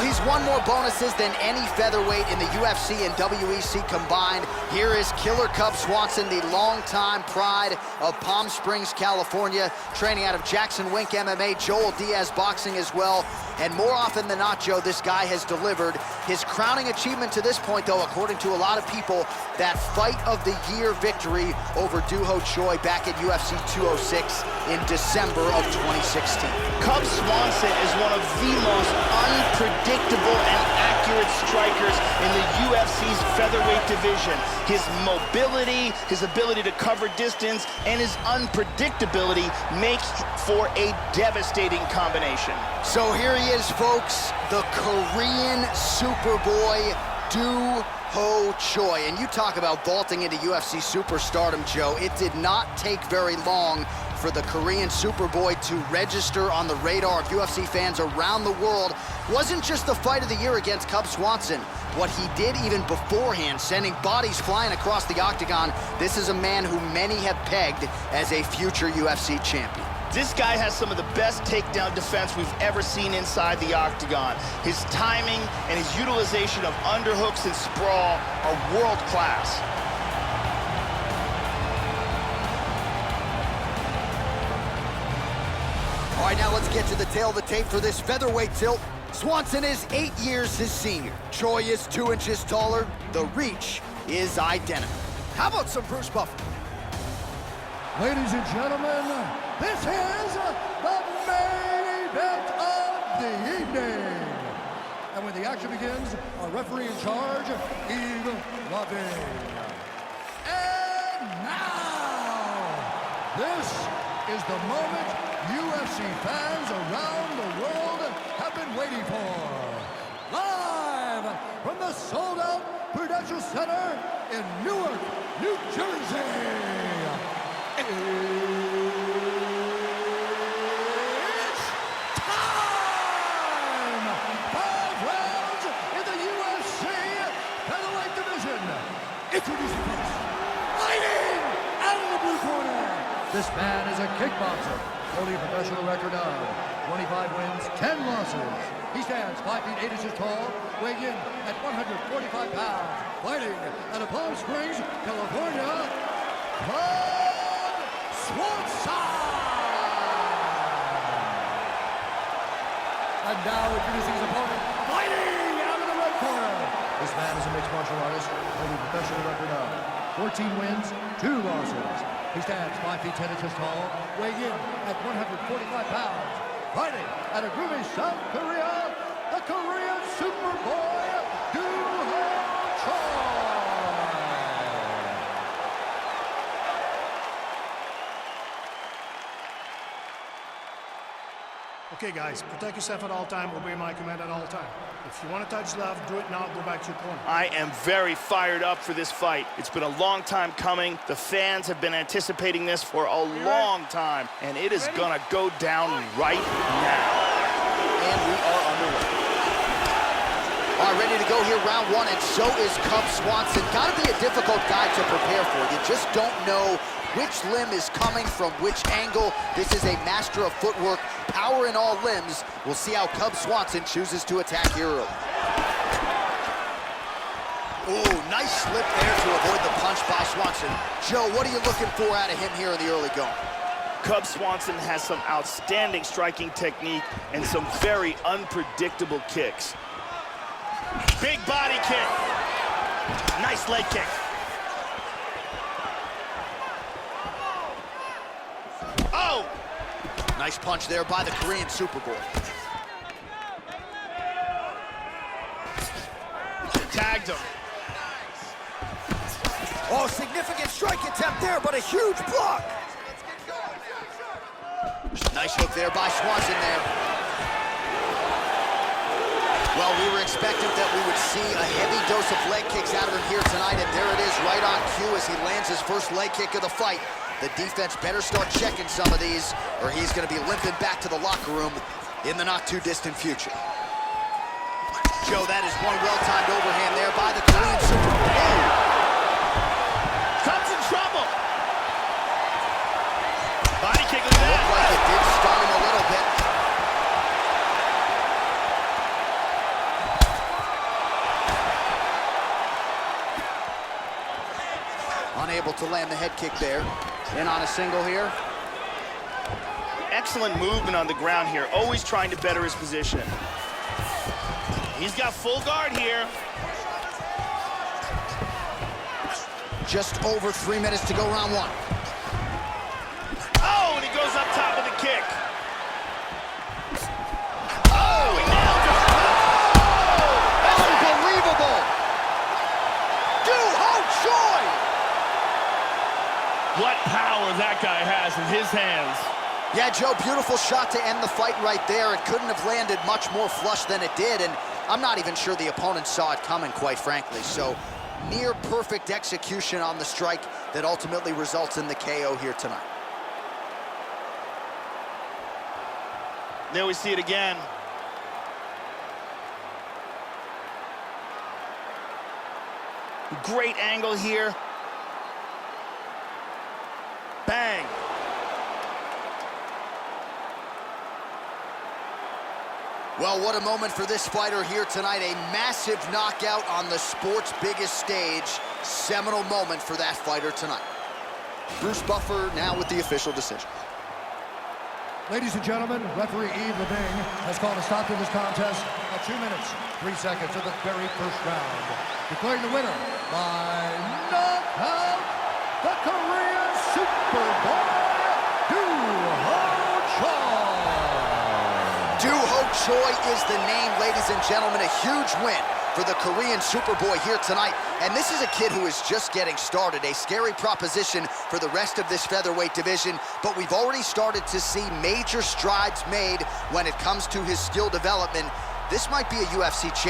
he's won more bonuses than any featherweight in the UFC and WEC combined. Here is Killer Cub Swanson, the longtime pride of Palm Springs, California, training out of Jackson Wink MMA, Joel Diaz Boxing as well. And more often than not, Joe, this guy has delivered. His crowning achievement to this point, though, according to a lot of people, that fight of the year victory over Doo-Ho Choi back at UFC 206 in December of 2016. Cub Swanson is one of the most unpredictable and accurate strikers in the UFC's featherweight division. His mobility, his ability to cover distance, and his unpredictability make for a devastating combination. So here he is, folks, the Korean Superboy, Doo-Ho Choi. And you talk about vaulting into UFC superstardom, Joe. It did not take very long for the Korean Superboy to register on the radar of UFC fans around the world. Wasn't just the fight of the year against Cub Swanson. What he did even beforehand, sending bodies flying across the octagon. This is a man who many have pegged as a future UFC champion. This guy has some of the best takedown defense we've ever seen inside the octagon. His timing and his utilization of underhooks and sprawl are world class. All right, now let's get to the tail of the tape for this featherweight tilt. Swanson is 8 years his senior. Choi is 2 inches taller. The reach is identical. How about some Bruce Buffer? Ladies and gentlemen, this is the main event of the evening. And when the action begins, our referee in charge, Yves Lavigne. And now, this is the moment UFC fans around the world have been waiting for. Live from the sold-out Prudential Center in Newark, New Jersey. It's time! 5 rounds in the UFC featherweight division. Introducing first, fighting out of the blue corner. This man is a kickboxer, holding a professional record of 25 wins, 10 losses. He stands 5 feet 8 inches tall, weighing in at 145 pounds. Fighting out of Palm Springs, California, Swanson! And now introducing his opponent, fighting out of the red corner. This man is a mixed martial artist, holding a professional record of 14 wins, 2 losses. He stands 5 feet 10 inches tall, weighing in at 145 pounds. Fighting out of Gumi, South Korea, the Korean Superboy, Doo-Ho Choi! Okay, guys, protect yourself at all time, obey my command at all time. If you want to touch left, do it now, go back to your corner. I am very fired up for this fight. It's been a long time coming. The fans have been anticipating this for a long time, and it is gonna go down right now. And we are underway. All right, ready to go here, round 1, and so is Cub Swanson. Gotta be a difficult guy to prepare for. You just don't know which limb is coming from which angle. This is a master of footwork, power in all limbs. We'll see how Cub Swanson chooses to attack here early. Ooh, nice slip there to avoid the punch by Swanson. Joe, what are you looking for out of him here in the early going? Cub Swanson has some outstanding striking technique and some very unpredictable kicks. Big body kick. Nice leg kick. Oh! Nice punch there by the Korean Superboy. Tagged him. Oh, significant strike attempt there, but a huge block. Nice hook there by Swanson there. Well, we were expectant that we would see a heavy dose of leg kicks out of him here tonight, and there it is right on cue as he lands his first leg kick of the fight. The defense better start checking some of these, or he's going to be limping back to the locker room in the not-too-distant future. Joe, that is one well-timed overhand there by the Korean Superboy. Cub's in trouble. Body kick is Looked like it did stun him a little bit. able to land the head kick there. In on a single here. Excellent movement on the ground here, always trying to better his position. He's got full guard here. Just over 3 minutes to go, round one. Oh, and he goes up top of the kick. Oh, he nailed it. Oh, Unbelievable! Doo-Ho Choi! what power that guy has in his hands. Yeah, Joe, beautiful shot to end the fight right there. It couldn't have landed much more flush than it did, and I'm not even sure the opponent saw it coming, quite frankly. So, near perfect execution on the strike that ultimately results in the KO here tonight. There we see it again. Great angle here. Bang. Well, what a moment for this fighter here tonight. A massive knockout on the sport's biggest stage. Seminal moment for that fighter tonight. Bruce Buffer now with the official decision. Ladies and gentlemen, referee Yves Leving has called a stop to this contest at 2 minutes, 3 seconds of the very first round. Declaring the winner by knockout, the Korean Superboy, Doo-Ho Choi. Doo-Ho Choi is the name, ladies and gentlemen. A huge win for the Korean Superboy here tonight. And this is a kid who is just getting started. A scary proposition for the rest of this featherweight division, but we've already started to see major strides made when it comes to his skill development. This might be a UFC champion.